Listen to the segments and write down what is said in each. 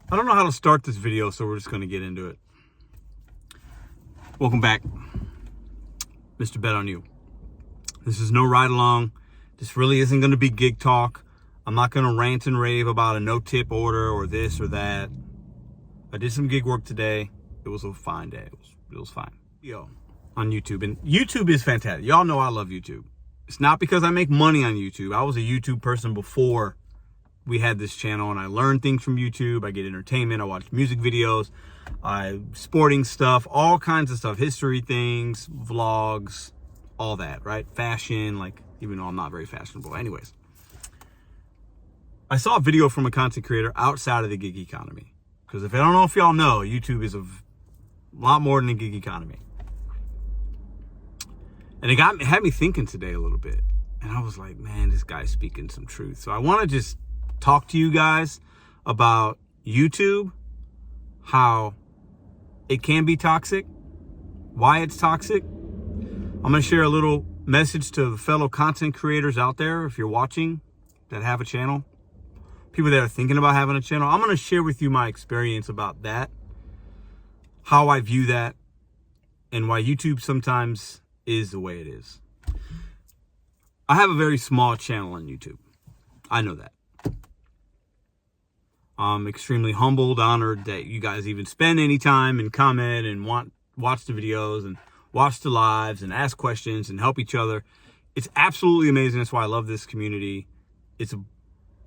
I don't know how to start this video, so we're just going to get into it. Welcome back, Mr.BetonYou. This is no ride along. This really isn't going to be gig talk. I'm not going to rant and rave about a no-tip order or this or that. I did some gig work today. It was a fine day. It was fine. On YouTube. And YouTube is fantastic. Y'all know I love YouTube. It's not because I make money on YouTube. I was a YouTube person before we had this channel, and I learned things from YouTube. I get entertainment. I watch music videos, sporting stuff, all kinds of stuff, history things, vlogs, all that, right? Fashion, like, even though I'm not very fashionable. Anyways, I saw a video from a content creator outside of the gig economy. Because if I don't know if y'all know, YouTube is a lot more than the gig economy. And it had me thinking today a little bit. And I was like, man, this guy's speaking some truth. So I want to just talk to you guys about YouTube, how it can be toxic, why it's toxic. I'm going to share a little message to the fellow content creators out there, if you're watching, that have a channel, people that are thinking about having a channel. I'm going to share with you my experience about that, how I view that, and why YouTube sometimes is the way it is. I have a very small channel on YouTube. I know that. I'm extremely humbled, honored that you guys even spend any time and comment and watch the videos and watch the lives and ask questions and help each other. It's absolutely amazing. That's why I love this community. It's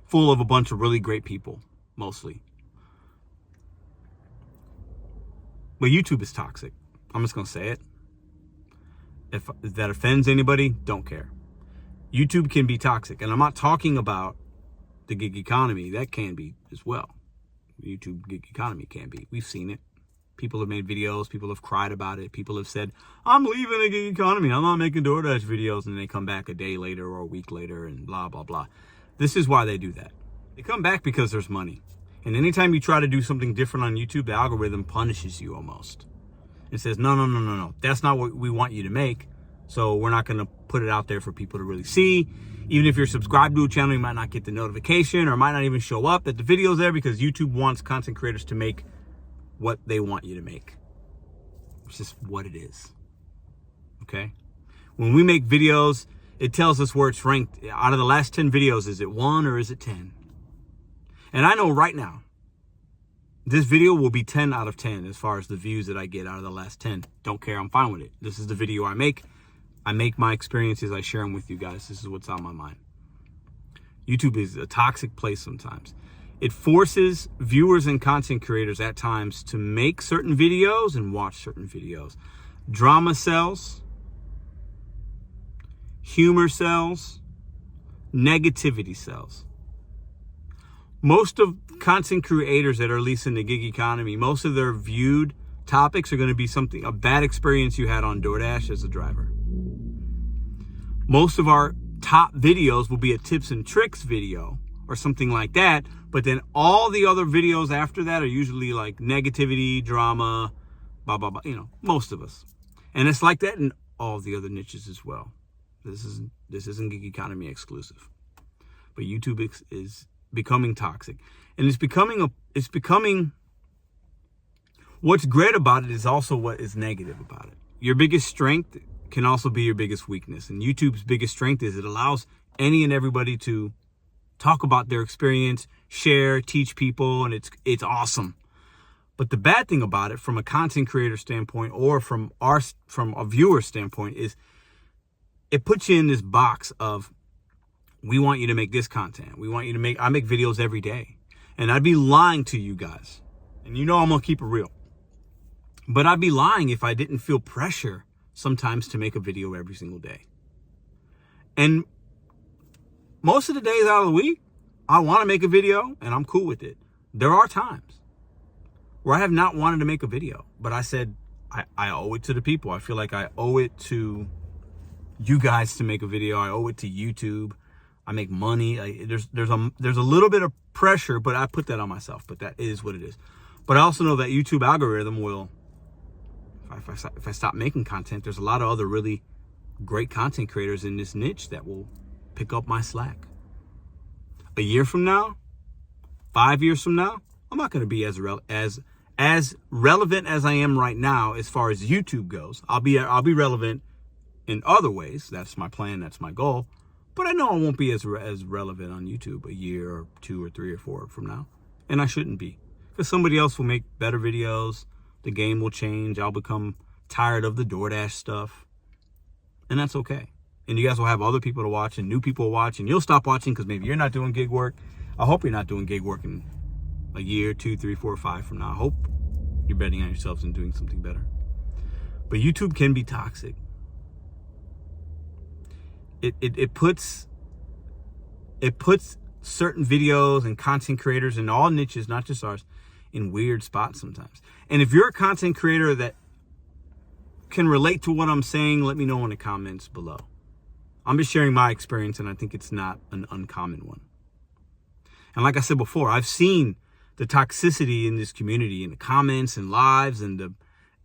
full of a bunch of really great people, mostly. But YouTube is toxic. I'm just going to say it. If that offends anybody, don't care. YouTube can be toxic. And I'm not talking about the gig economy. That can be as well. YouTube gig economy can be. We've seen it. People have made videos. People have cried about it. People have said, I'm leaving the gig economy. I'm not making DoorDash videos. And they come back a day later or a week later and blah, blah, blah. This is why they do that. They come back because there's money. And anytime you try to do something different on YouTube, the algorithm punishes you almost. It says, no. That's not what we want you to make. So we're not going to put it out there for people to really see. Even if you're subscribed to a channel, you might not get the notification or might not even show up that the video's there, because YouTube wants content creators to make what they want you to make. It's just what it is. Okay? When we make videos, it tells us where it's ranked. Out of the last 10 videos, is it 1 or is it 10? And I know right now, this video will be 10 out of 10 as far as the views that I get out of the last 10. Don't care. I'm fine with it. This is the video I make. I make my experiences. I share them with you guys. This is what's on my mind. YouTube is a toxic place sometimes. It forces viewers and content creators at times to make certain videos and watch certain videos. Drama sells. Humor sells. Negativity sells. Most of content creators that are at least in the gig economy, most of their viewed topics are going to be something, a bad experience you had on DoorDash as a driver. Most of our top videos will be a tips and tricks video or something like that. But then all the other videos after that are usually like negativity, drama, blah, blah, blah. You know, most of us. And it's like that in all the other niches as well. This isn't gig economy exclusive. But YouTube is becoming toxic. And it's becoming what's great about it is also what is negative about it. Your biggest strength can also be your biggest weakness. And YouTube's biggest strength is it allows any and everybody to talk about their experience, share, teach people, and it's awesome. But the bad thing about it from a content creator standpoint or from a viewer standpoint is it puts you in this box of, we want you to make this content. We want you to I make videos every day. And I'd be lying to you guys. And you know I'm going to keep it real. But I'd be lying if I didn't feel pressure sometimes to make a video every single day. And most of the days out of the week, I want to make a video and I'm cool with it. There are times where I have not wanted to make a video, but I said, I owe it to the people. I feel like I owe it to you guys to make a video. I owe it to YouTube. I make money. There's a little bit of pressure, but I put that on myself. But that is what it is. But I also know that YouTube algorithm will, if I stop making content, there's a lot of other really great content creators in this niche that will pick up my slack. A year from now, 5 years from now, I'm I'm not going to be as relevant as I am right now as far as YouTube goes. I'll be relevant in other ways. That's my plan. That's my goal. But I know I won't be as relevant on YouTube a year or 2 or 3 or 4 from now. And I shouldn't be. Because somebody else will make better videos. The game will change. I'll become tired of the DoorDash stuff. And that's okay. And you guys will have other people to watch and new people to watch. And you'll stop watching because maybe you're not doing gig work. I hope you're not doing gig work in a year, 2, 3, 4, 5 from now. I hope you're betting on yourselves and doing something better. But YouTube can be toxic. It puts certain videos and content creators in all niches, not just ours, in weird spots sometimes. And if you're a content creator that can relate to what I'm saying, let me know in the comments below. I'm just sharing my experience, and I think it's not an uncommon one. And like I said before, I've seen the toxicity in this community, in the comments and lives, and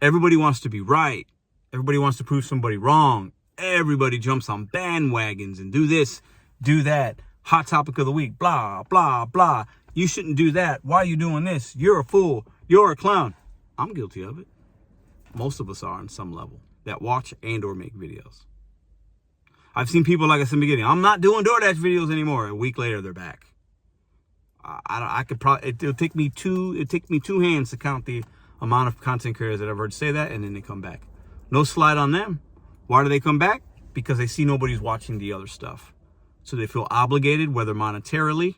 everybody wants to be right. Everybody wants to prove somebody wrong. Everybody jumps on bandwagons and do this, do that. Hot topic of the week, blah, blah, blah. You shouldn't do that. Why are you doing this? You're a fool. You're a clown. I'm guilty of it. Most of us are on some level that watch and or make videos. I've seen people, like I said in the beginning, I'm not doing DoorDash videos anymore. A week later, they're back. I could probably, it'll take me two hands to count the amount of content creators that I've heard say that, and then they come back. No slide on them. Why do they come back? Because they see nobody's watching the other stuff. So they feel obligated, whether monetarily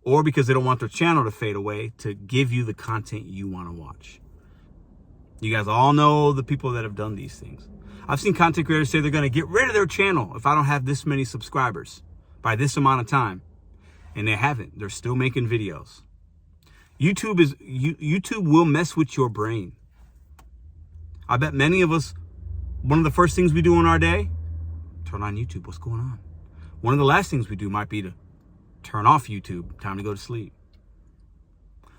or because they don't want their channel to fade away, to give you the content you want to watch. You guys all know the people that have done these things. I've seen content creators say they're going to get rid of their channel if I don't have this many subscribers by this amount of time. And they haven't. They're still making videos. YouTube will mess with your brain. I bet many of us, one of the first things we do in our day, turn on YouTube. What's going on? One of the last things we do might be to turn off YouTube. Time to go to sleep.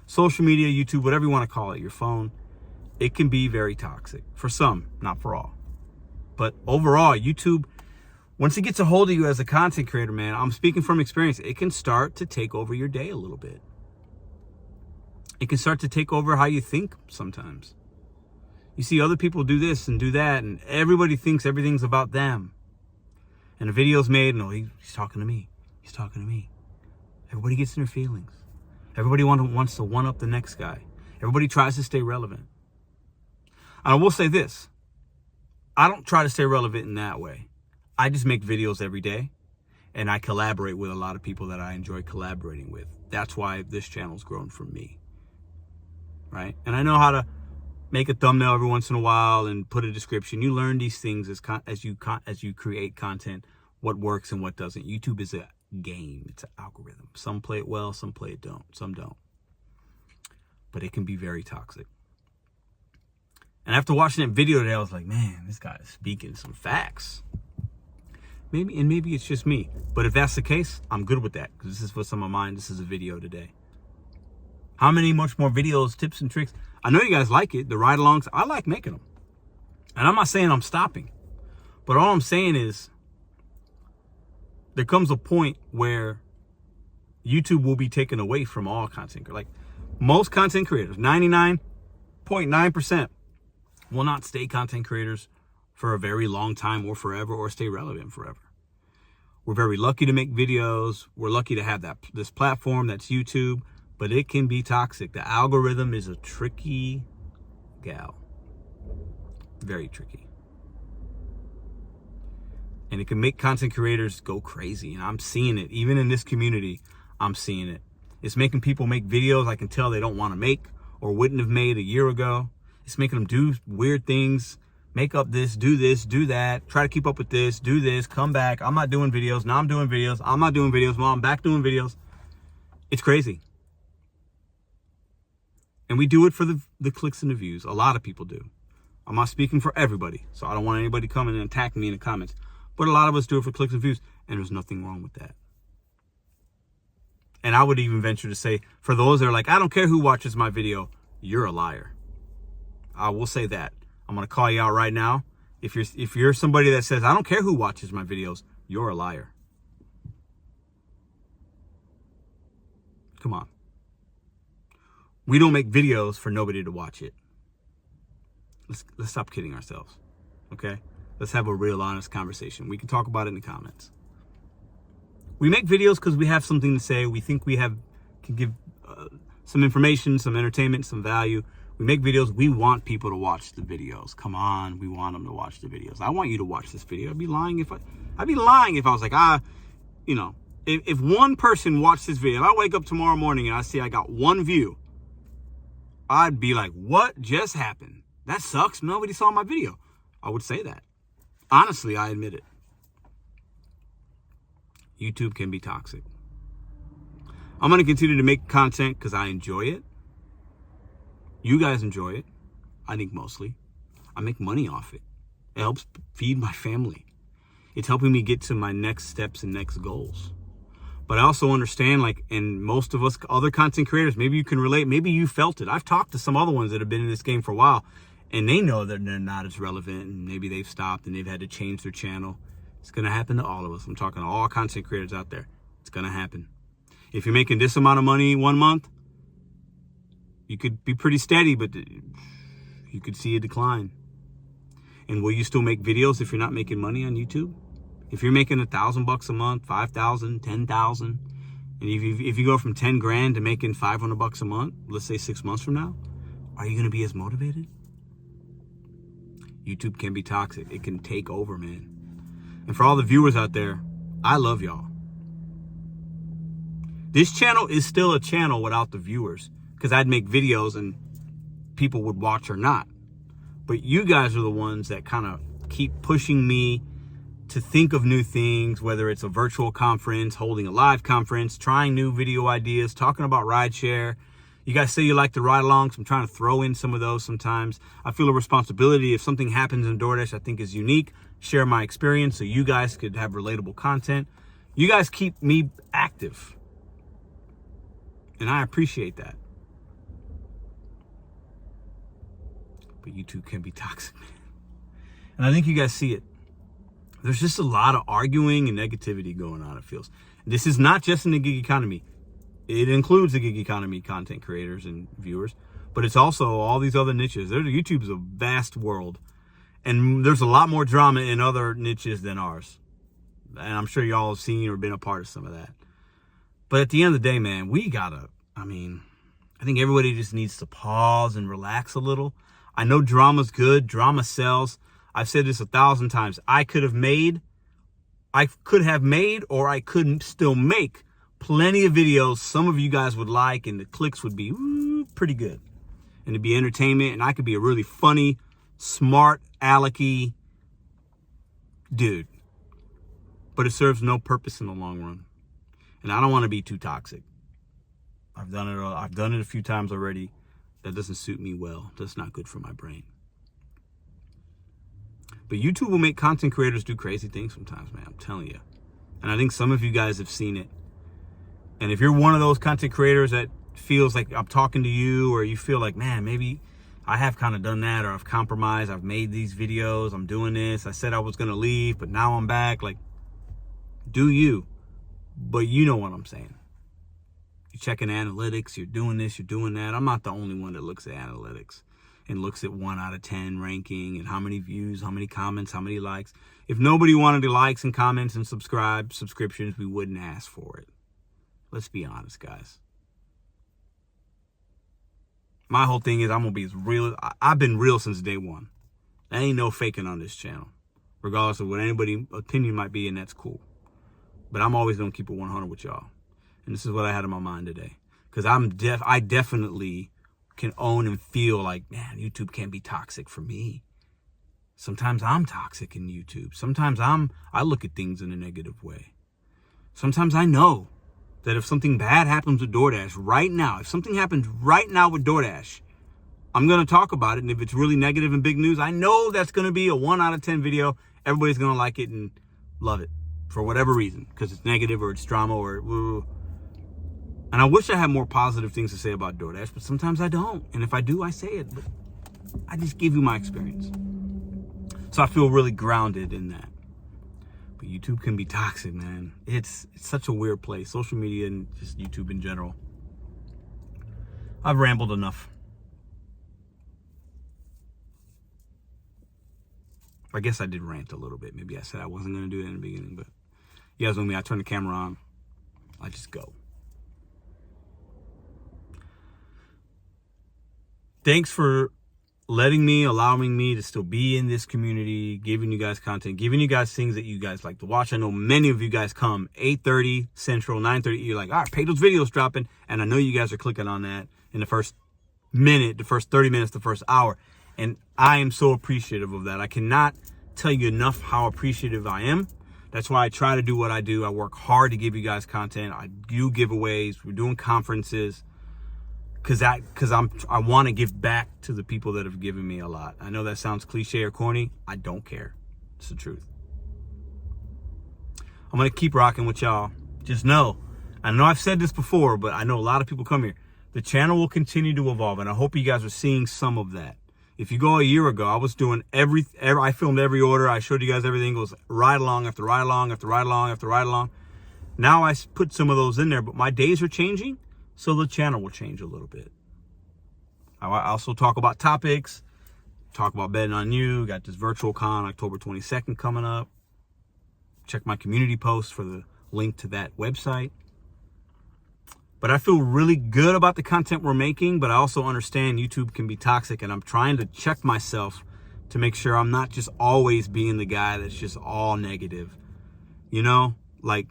Social media, YouTube, whatever you want to call it, your phone, it can be very toxic. For some, not for all. But overall, YouTube, once it gets a hold of you as a content creator, man, I'm speaking from experience, it can start to take over your day a little bit. It can start to take over how you think sometimes. You see other people do this and do that, and everybody thinks everything's about them. And a video's made, no, he's talking to me. He's talking to me. Everybody gets in their feelings. Everybody wants to one-up the next guy. Everybody tries to stay relevant. And I will say this. I don't try to stay relevant in that way. I just make videos every day, and I collaborate with a lot of people that I enjoy collaborating with. That's why this channel's grown from me, right? And I know how to make a thumbnail every once in a while and put a description. You learn these things as you create content, what works and what doesn't. YouTube is a game. It's an algorithm. Some play it well, some play it don't, some don't. But it can be very toxic. And after watching that video today, I was like, man, this guy is speaking some facts. Maybe it's just me. But if that's the case, I'm good with that, because this is what's on my mind. This is a video today. How many much more videos, tips and tricks? I know you guys like it, the ride-alongs. I like making them. And I'm not saying I'm stopping. But all I'm saying is there comes a point where YouTube will be taken away from all content. Like most content creators, 99.9% will not stay content creators for a very long time or forever, or stay relevant forever. We're very lucky to make videos. We're lucky to have this platform that's YouTube, but it can be toxic. The algorithm is a tricky gal. Very tricky. And it can make content creators go crazy. And I'm seeing it. Even in this community, I'm seeing it. It's making people make videos I can tell they don't want to make or wouldn't have made a year ago. It's making them do weird things. Make up this, do that, try to keep up with this, do this, come back. I'm not doing videos. Now I'm doing videos. I'm not doing videos. Well, I'm back doing videos. It's crazy. And we do it for the clicks and the views. A lot of people do. I'm not speaking for everybody, so I don't want anybody coming and attacking me in the comments. But a lot of us do it for clicks and views, and there's nothing wrong with that. And I would even venture to say, for those that are like, I don't care who watches my video, you're a liar. I will say that. I'm going to call you out right now. If you're somebody that says, I don't care who watches my videos, you're a liar. Come on. We don't make videos for nobody to watch it. Let's stop kidding ourselves, okay? Let's have a real honest conversation. We can talk about it in the comments. We make videos because we have something to say. We think we can give some information, some entertainment, some value. We make videos. We want people to watch the videos. Come on, we want them to watch the videos. I want you to watch this video. I'd be lying if I was like, you know, if one person watched this video, if I wake up tomorrow morning and I see I got one view, I'd be like, what just happened? That sucks. Nobody saw my video. I would say that. Honestly, I admit it. YouTube can be toxic. I'm going to continue to make content because I enjoy it. You guys enjoy it. I think mostly. I make money off it. It helps feed my family. It's helping me get to my next steps and next goals. But I also understand, like, and most of us other content creators, maybe you can relate. Maybe you felt it. I've talked to some other ones that have been in this game for a while, and they know that they're not as relevant, and maybe they've stopped and they've had to change their channel. It's going to happen to all of us. I'm talking to all content creators out there. It's going to happen. If you're making this amount of money 1 month, you could be pretty steady, but you could see a decline. And will you still make videos if you're not making money on YouTube? If you're making $1,000 a month, 5,000, 10,000, and if you go from 10 grand to making $500 a month, let's say 6 months from now, are you going to be as motivated? YouTube can be toxic. It can take over, man. And for all the viewers out there, I love y'all. This channel is still a channel without the viewers, because I'd make videos and people would watch or not. But you guys are the ones that kind of keep pushing me to think of new things, whether it's a virtual conference, holding a live conference, trying new video ideas, talking about rideshare. You guys say you like to ride along, so I'm trying to throw in some of those sometimes. I feel a responsibility if something happens in DoorDash I think is unique, share my experience so you guys could have relatable content. You guys keep me active, and I appreciate that. But YouTube can be toxic, man. And I think you guys see it. There's just a lot of arguing and negativity going on, it feels. This is not just in the gig economy. It includes the gig economy content creators and viewers, but it's also all these other niches. YouTube's a vast world, and there's a lot more drama in other niches than ours. And I'm sure y'all have seen or been a part of some of that. But at the end of the day, man, I think everybody just needs to pause and relax a little. I know drama's good. Drama sells. I've said this 1,000 times. I could have made, or I couldn't still make plenty of videos some of you guys would like, and the clicks would be pretty good. And it'd be entertainment, and I could be a really funny, smart, alecky dude. But it serves no purpose in the long run. And I don't want to be too toxic. I've done it a few times already. That doesn't suit me well. That's not good for my brain. But YouTube will make content creators do crazy things sometimes, man. I'm telling you. And I think some of you guys have seen it. And if you're one of those content creators that feels like I'm talking to you, or you feel like, man, maybe I have kind of done that, or I've compromised, I've made these videos, I'm doing this, I said I was going to leave, but now I'm back. Like, do you? But you know what I'm saying. You're checking analytics, you're doing this, you're doing that. I'm not the only one that looks at analytics and looks at 1 out of 10 ranking and how many views, how many comments, how many likes. If nobody wanted the likes and comments and subscriptions, we wouldn't ask for it. Let's be honest, guys. My whole thing is I'm going to be as real. I've been real since day one. There ain't no faking on this channel, regardless of what anybody's opinion might be, and that's cool. But I'm always going to keep it 100 with y'all. And this is what I had in my mind today. Because I definitely can own and feel like, man, YouTube can be toxic for me. Sometimes I'm toxic in YouTube. Sometimes I look at things in a negative way. Sometimes I know that if something bad happens with DoorDash right now, if something happens right now with DoorDash, I'm going to talk about it. And if it's really negative and big news, I know that's going to be a 1 out of 10 video. Everybody's going to like it and love it for whatever reason, because it's negative or it's drama or woo. And I wish I had more positive things to say about DoorDash, but sometimes I don't. And if I do, I say it. But I just give you my experience. So I feel really grounded in that. But YouTube can be toxic, man. It's such a weird place. Social media and just YouTube in general. I've rambled enough. I guess I did rant a little bit. Maybe I said I wasn't going to do it in the beginning, but you guys know me. I turn the camera on. I just go. Thanks for allowing me to still be in this community, giving you guys content, giving you guys things that you guys like to watch. I know many of you guys come 8:30 Central, 9:30. You're like, all right, Peto's video's dropping. And I know you guys are clicking on that in the first minute, the first 30 minutes, the first hour. And I am so appreciative of that. I cannot tell you enough how appreciative I am. That's why I try to do what I do. I work hard to give you guys content. I do giveaways. We're doing conferences because I want to give back to the people that have given me a lot. I know that sounds cliche or corny. I don't care. It's the truth. I'm going to keep rocking with y'all. Just know, I know I've said this before, but I know a lot of people come here. The channel will continue to evolve, and I hope you guys are seeing some of that. If you go a year ago, I was doing I filmed every order. I showed you guys everything. It was ride along after ride along after ride along after ride along. Now I put some of those in there, but my days are changing, so the channel will change a little bit. I also talk about topics, talk about betting on you. Got this virtual con October 22nd coming up. Check my community post for the link to that website. But I feel really good about the content we're making, but I also understand YouTube can be toxic, and I'm trying to check myself to make sure I'm not just always being the guy that's just all negative. You know, like,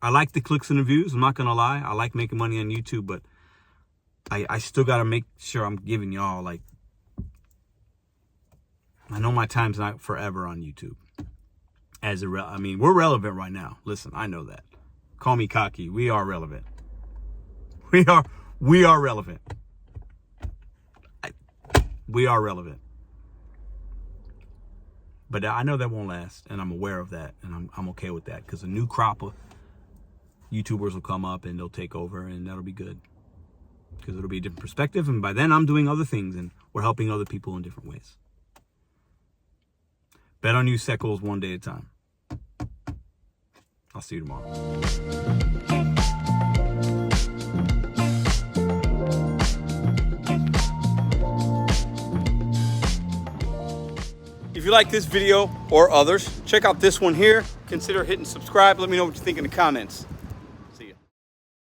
I like the clicks and the views. I'm not going to lie. I like making money on YouTube, but I still got to make sure I'm giving y'all, like, I know my time's not forever on YouTube. I mean, we're relevant right now. Listen, I know that. Call me cocky. We are relevant. We are relevant. We are relevant. But I know that won't last, and I'm aware of that, and I'm okay with that, because a new crop of YouTubers will come up and they'll take over, and that'll be good, because it'll be a different perspective, and by then I'm doing other things, and we're helping other people in different ways. Bet on you, set goals one day at a time. I'll see you tomorrow. If you like this video or others, check out this one here. Consider hitting subscribe. Let me know what you think in the comments.